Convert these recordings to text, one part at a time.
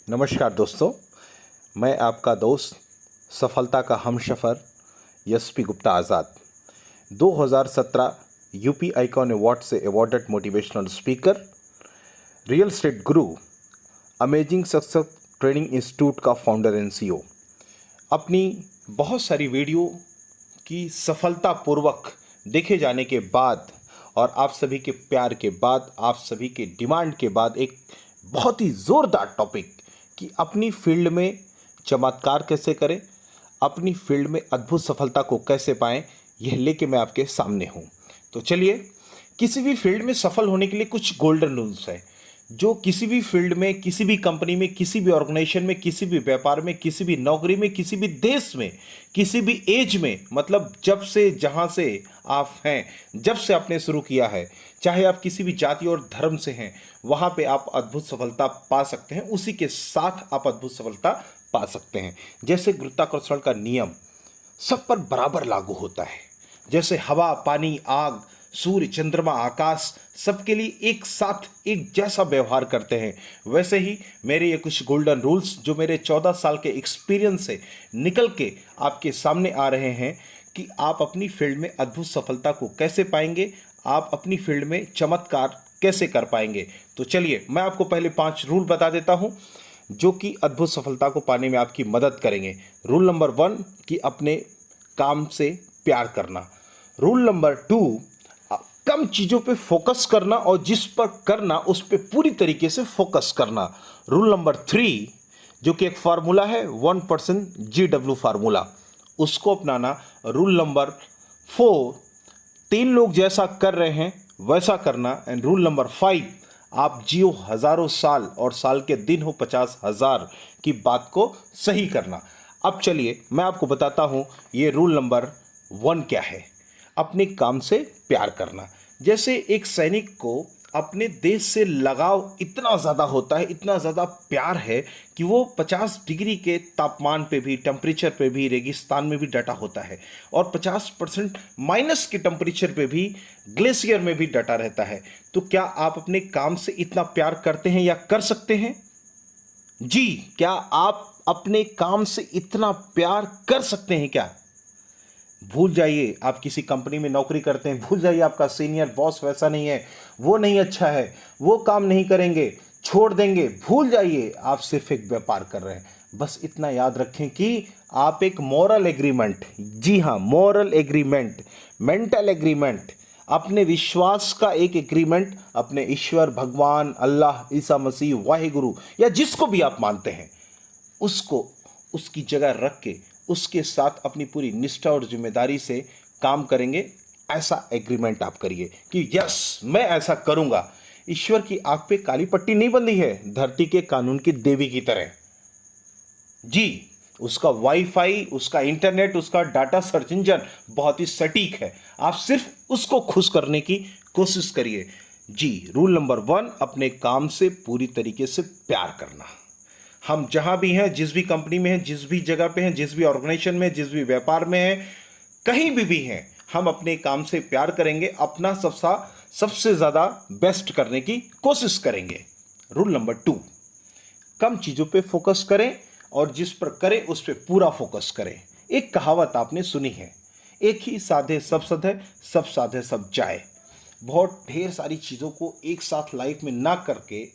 नमस्कार दोस्तों, मैं आपका दोस्त सफलता का हमसफ़र यशपी गुप्ता आज़ाद 2017 यूपी आइकॉन अवार्ड से awarded motivational speaker, real estate गुरु, अमेजिंग सक्सेस ट्रेनिंग इंस्टीट्यूट का फाउंडर एंड सीईओ। अपनी बहुत सारी वीडियो की सफलतापूर्वक देखे जाने के बाद और आप सभी के प्यार के बाद, आप सभी के डिमांड के बाद एक बहुत ही ज़ोरदार टॉपिक कि अपनी फील्ड में चमत्कार कैसे करें, अपनी फील्ड में अद्भुत सफलता को कैसे पाएं, यह लेके मैं आपके सामने हूं। तो चलिए, किसी भी फील्ड में सफल होने के लिए कुछ गोल्डन रूल्स है जो किसी भी फील्ड में, किसी भी कंपनी में, किसी भी ऑर्गेनाइजेशन में, किसी भी व्यापार में, किसी भी नौकरी में, किसी भी देश में, किसी भी एज में, मतलब जब से जहां से आप हैं, जब से आपने शुरू किया है, चाहे आप किसी भी जाति और धर्म से हैं, वहां पे आप अद्भुत सफलता पा सकते हैं। उसी के साथ आप अद्भुत सफलता पा सकते हैं। जैसे गुरुत्वाकर्षण का नियम सब पर बराबर लागू होता है, जैसे हवा, पानी, आग, सूर्य, चंद्रमा, आकाश सबके लिए एक साथ एक जैसा व्यवहार करते हैं, वैसे ही मेरे ये कुछ गोल्डन रूल्स जो मेरे 14 साल के एक्सपीरियंस से निकल के आपके सामने आ रहे हैं कि आप अपनी फील्ड में अद्भुत सफलता को कैसे पाएंगे, आप अपनी फील्ड में चमत्कार कैसे कर पाएंगे। तो चलिए, मैं आपको पहले 5 रूल बता देता हूं जो कि अद्भुत सफलता को पाने में आपकी मदद करेंगे। रूल नंबर 1 कि अपने काम से प्यार करना। रूल नंबर 2, कम चीज़ों पे फोकस करना और जिस पर करना उस पर पूरी तरीके से फोकस करना। रूल नंबर 3 जो कि एक फार्मूला है 1% GW फार्मूला, उसको अपनाना। रूल नंबर 4, 3 लोग जैसा कर रहे हैं वैसा करना। एंड रूल नंबर 5, आप जियो हज़ारों साल और साल के दिन हो 50,000 की बात को सही करना। अब चलिए, मैं आपको बताता हूं ये रूल नंबर 1 क्या है। अपने काम से प्यार करना। जैसे एक सैनिक को अपने देश से लगाव इतना ज़्यादा होता है, इतना ज़्यादा प्यार है कि वो 50 डिग्री के तापमान पे भी, टेम्परेचर पे भी, रेगिस्तान में भी डटा होता है और 50% माइनस के टेम्परेचर पे भी, ग्लेशियर में भी डटा रहता है। तो क्या आप अपने काम से इतना प्यार करते हैं या कर सकते हैं? जी, क्या आप अपने काम से इतना प्यार कर सकते हैं क्या? भूल जाइए आप किसी कंपनी में नौकरी करते हैं, भूल जाइए आपका सीनियर बॉस वैसा नहीं है, वो नहीं अच्छा है, वो काम नहीं करेंगे, छोड़ देंगे, भूल जाइए। आप सिर्फ एक व्यापार कर रहे हैं। बस इतना याद रखें कि आप एक मॉरल एग्रीमेंट, जी हाँ, मॉरल एग्रीमेंट, मेंटल एग्रीमेंट, अपने विश्वास का एक एग्रीमेंट अपने ईश्वर, भगवान, अल्लाह, ईसा मसीह, वाहिगुरु या जिसको भी आप मानते हैं, उसको उसकी जगह रख के उसके साथ अपनी पूरी निष्ठा और जिम्मेदारी से काम करेंगे। ऐसा एग्रीमेंट आप करिए कि यस, मैं ऐसा करूंगा। ईश्वर की आंख पे काली पट्टी नहीं बंधी है, धरती के कानून की देवी की तरह। जी, उसका वाईफाई, उसका इंटरनेट, उसका डाटा सर्च इंजन बहुत ही सटीक है। आप सिर्फ उसको खुश करने की कोशिश करिए। जी, रूल नंबर 1, अपने काम से पूरी तरीके से प्यार करना। हम जहां भी हैं, जिस भी कंपनी में हैं, जिस भी जगह पे हैं, जिस भी ऑर्गेनाइजेशन में, जिस भी व्यापार में हैं, कहीं भी हैं, हम अपने काम से प्यार करेंगे, अपना सबसे ज़्यादा बेस्ट करने की कोशिश करेंगे। रूल नंबर 2, कम चीज़ों पे फोकस करें और जिस पर करें उस पर पूरा फोकस करें। एक कहावत आपने सुनी है, एक ही साधे सब सधे, सब साधे सब जाए। बहुत ढेर सारी चीज़ों को एक साथ लाइफ में ना करके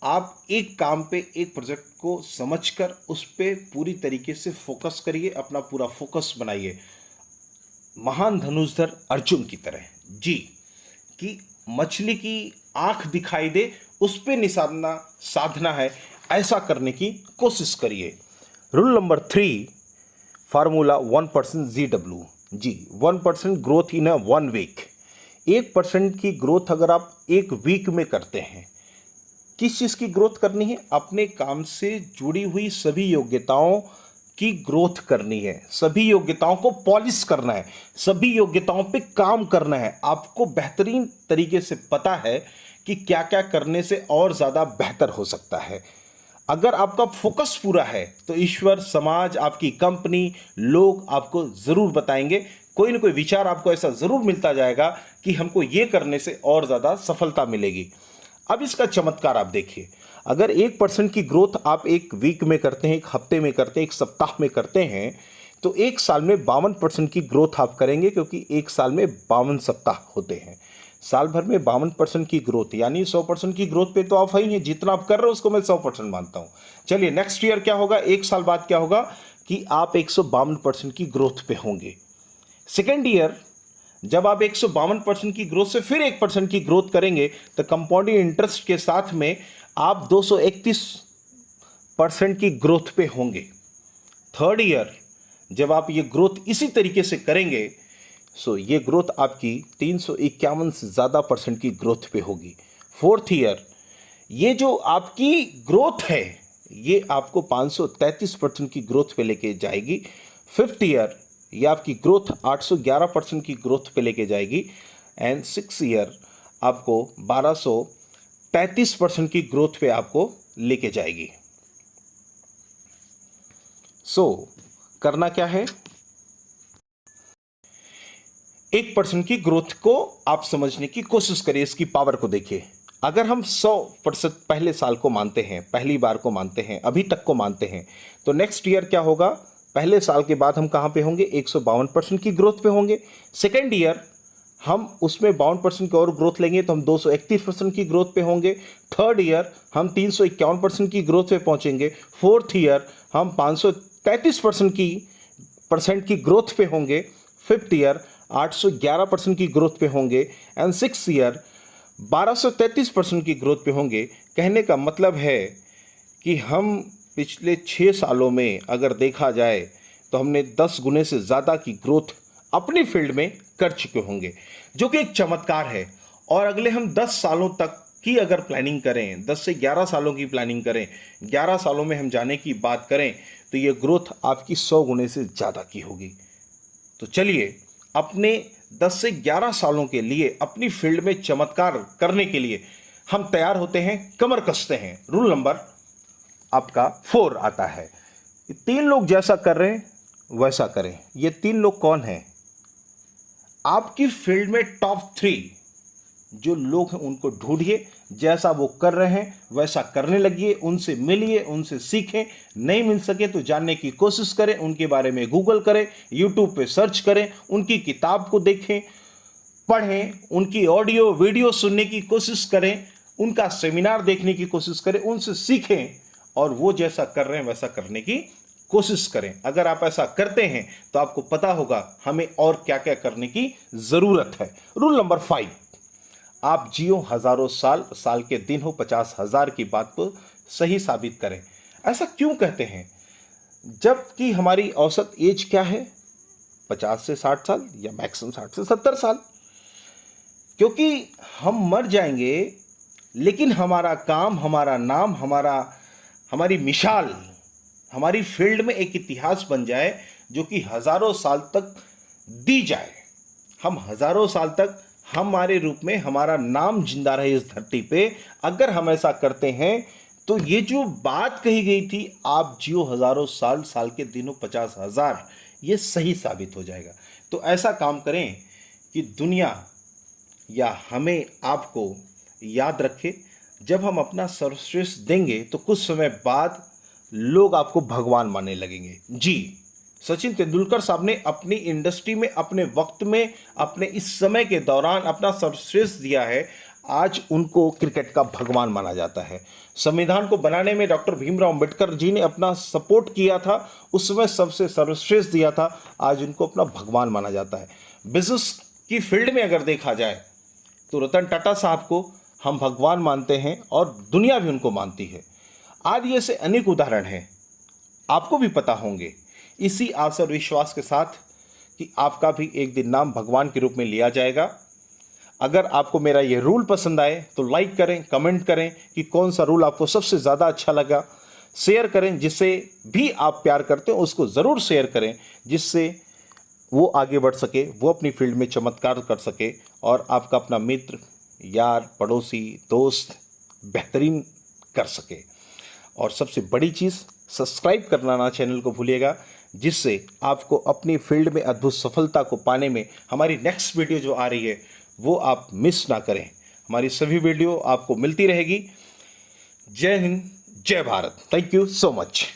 आप एक काम पे, एक प्रोजेक्ट को समझकर उस पे पूरी तरीके से फोकस करिए, अपना पूरा फोकस बनाइए, महान धनुषधर अर्जुन की तरह। जी, कि मछली की आंख दिखाई दे उस पे निशाना साधना है, ऐसा करने की कोशिश करिए। Rule number 3, formula 1% GW। जी, 1% ग्रोथ इन 1 वीक। 1% की ग्रोथ अगर आप 1 वीक में करते हैं, किस चीज़ की ग्रोथ करनी है? अपने काम से जुड़ी हुई सभी योग्यताओं की ग्रोथ करनी है, सभी योग्यताओं को पॉलिश करना है, सभी योग्यताओं पे काम करना है। आपको बेहतरीन तरीके से पता है कि क्या क्या करने से और ज़्यादा बेहतर हो सकता है। अगर आपका फोकस पूरा है तो ईश्वर, समाज, आपकी कंपनी, लोग आपको ज़रूर बताएंगे, कोई ना कोई विचार आपको ऐसा ज़रूर मिलता जाएगा कि हमको ये करने से और ज़्यादा सफलता मिलेगी। अब इसका चमत्कार आप देखिए, अगर 1% की ग्रोथ आप एक वीक में करते हैं, एक हफ्ते में करते हैं, एक सप्ताह में करते हैं, तो एक साल में 52% की ग्रोथ आप करेंगे, क्योंकि एक साल में 52 सप्ताह होते हैं। साल भर में 52% की ग्रोथ, यानी 100% की ग्रोथ पे तो आप ही हैं। जितना आप कर रहे हो उसको मैं 100% मानता हूं। चलिए, नेक्स्ट ईयर क्या होगा, एक साल बाद क्या होगा कि आप 152% की ग्रोथ पे होंगे। सेकेंड ईयर जब आप 152% की ग्रोथ से फिर 1% की ग्रोथ करेंगे, तो कंपाउंडिंग इंटरेस्ट के साथ में आप 231% की ग्रोथ पे होंगे। थर्ड ईयर जब आप ये ग्रोथ इसी तरीके से करेंगे, सो ये ग्रोथ आपकी 351 से ज़्यादा % की ग्रोथ पे होगी। फोर्थ ईयर ये जो आपकी ग्रोथ है ये आपको 533% की ग्रोथ पे लेके जाएगी। फिफ्थ ईयर ये आपकी ग्रोथ 811% की ग्रोथ पे लेके जाएगी। एंड सिक्स ईयर आपको 1233% की ग्रोथ पे आपको लेके जाएगी। करना क्या है, 1% की ग्रोथ को आप समझने की कोशिश करिए, इसकी पावर को देखिए। अगर हम 100% पहले साल को मानते हैं, पहली बार को मानते हैं, अभी तक को मानते हैं, तो नेक्स्ट ईयर क्या होगा, पहले साल के बाद हम कहां पे होंगे, 152% की ग्रोथ पे होंगे। सेकेंड ईयर हम उसमें 52% की और ग्रोथ लेंगे तो हम 231% की ग्रोथ पे होंगे। थर्ड ईयर हम 351% की ग्रोथ पे पहुंचेंगे। फोर्थ ईयर हम 533% की ग्रोथ पे होंगे। फिफ्थ ईयर 811% की ग्रोथ पे होंगे। एंड सिक्स ईयर 1233% की ग्रोथ पे होंगे। कहने का मतलब है कि हम पिछले 6 सालों में अगर देखा जाए तो हमने 10 गुने से ज़्यादा की ग्रोथ अपनी फील्ड में कर चुके होंगे, जो कि एक चमत्कार है। और अगले हम 10 सालों तक की अगर प्लानिंग करें, 10 से 11 सालों की प्लानिंग करें, 11 सालों में हम जाने की बात करें, तो ये ग्रोथ आपकी 100 गुने से ज़्यादा की होगी। तो चलिए, अपने 10 से 11 सालों के लिए अपनी फील्ड में चमत्कार करने के लिए हम तैयार होते हैं, कमर कसते हैं। रूल नंबर आपका 4 आता है, 3 लोग जैसा कर रहे हैं वैसा करें। ये 3 लोग कौन हैं? आपकी फील्ड में टॉप 3 जो लोग हैं उनको ढूंढिए, जैसा वो कर रहे हैं वैसा करने लगिए, उनसे मिलिए, उनसे सीखें। नहीं मिल सके तो जानने की कोशिश करें, उनके बारे में गूगल करें, यूट्यूब पे सर्च करें, उनकी किताब को देखें, पढ़ें, उनकी ऑडियो वीडियो सुनने की कोशिश करें, उनका सेमिनार देखने की कोशिश करें, उनसे सीखें और वो जैसा कर रहे हैं वैसा करने की कोशिश करें। अगर आप ऐसा करते हैं तो आपको पता होगा हमें और क्या क्या करने की जरूरत है। रूल नंबर 5, आप जियो हजारों साल, साल के दिन हो 50,000 की बात को सही साबित करें। ऐसा क्यों कहते हैं, जबकि हमारी औसत एज क्या है, 50 से 60 साल या मैक्सिमम 60 से 70 साल। क्योंकि हम मर जाएंगे, लेकिन हमारा काम, हमारा नाम, हमारी मिसाल, हमारी फील्ड में एक इतिहास बन जाए जो कि हजारों साल तक दी जाए। हम हजारों साल तक हमारे रूप में हमारा नाम जिंदा रहे इस धरती पे। अगर हम ऐसा करते हैं तो ये जो बात कही गई थी, आप जियो हजारों साल, साल के दिनों 50,000, ये सही साबित हो जाएगा। तो ऐसा काम करें कि दुनिया या हमें आपको याद रखे। जब हम अपना सर्वश्रेष्ठ देंगे तो कुछ समय बाद लोग आपको भगवान मानने लगेंगे। जी, सचिन तेंदुलकर साहब ने अपनी इंडस्ट्री में, अपने वक्त में, अपने इस समय के दौरान अपना सर्वश्रेष्ठ दिया है। आज उनको क्रिकेट का भगवान माना जाता है। संविधान को बनाने में डॉक्टर भीमराव अंबेडकर जी ने अपना सपोर्ट किया था, उस समय सबसे सर्वश्रेष्ठ दिया था, आज उनको अपना भगवान माना जाता है। बिजनेस की फील्ड में अगर देखा जाए तो रतन टाटा साहब को हम भगवान मानते हैं और दुनिया भी उनको मानती है। आज ये ऐसे अनेक उदाहरण हैं, आपको भी पता होंगे। इसी आशा और विश्वास के साथ कि आपका भी एक दिन नाम भगवान के रूप में लिया जाएगा। अगर आपको मेरा ये रूल पसंद आए तो लाइक करें, कमेंट करें कि कौन सा रूल आपको सबसे ज़्यादा अच्छा लगा। शेयर करें, जिससे भी आप प्यार करते हो उसको ज़रूर शेयर करें, जिससे वो आगे बढ़ सके, वो अपनी फील्ड में चमत्कार कर सके और आपका अपना मित्र, यार, पड़ोसी, दोस्त बेहतरीन कर सके। और सबसे बड़ी चीज़, सब्सक्राइब करना ना चैनल को भूलिएगा, जिससे आपको अपनी फील्ड में अद्भुत सफलता को पाने में हमारी नेक्स्ट वीडियो जो आ रही है वो आप मिस ना करें। हमारी सभी वीडियो आपको मिलती रहेगी। जय हिंद, जय Bharat. Thank you so much.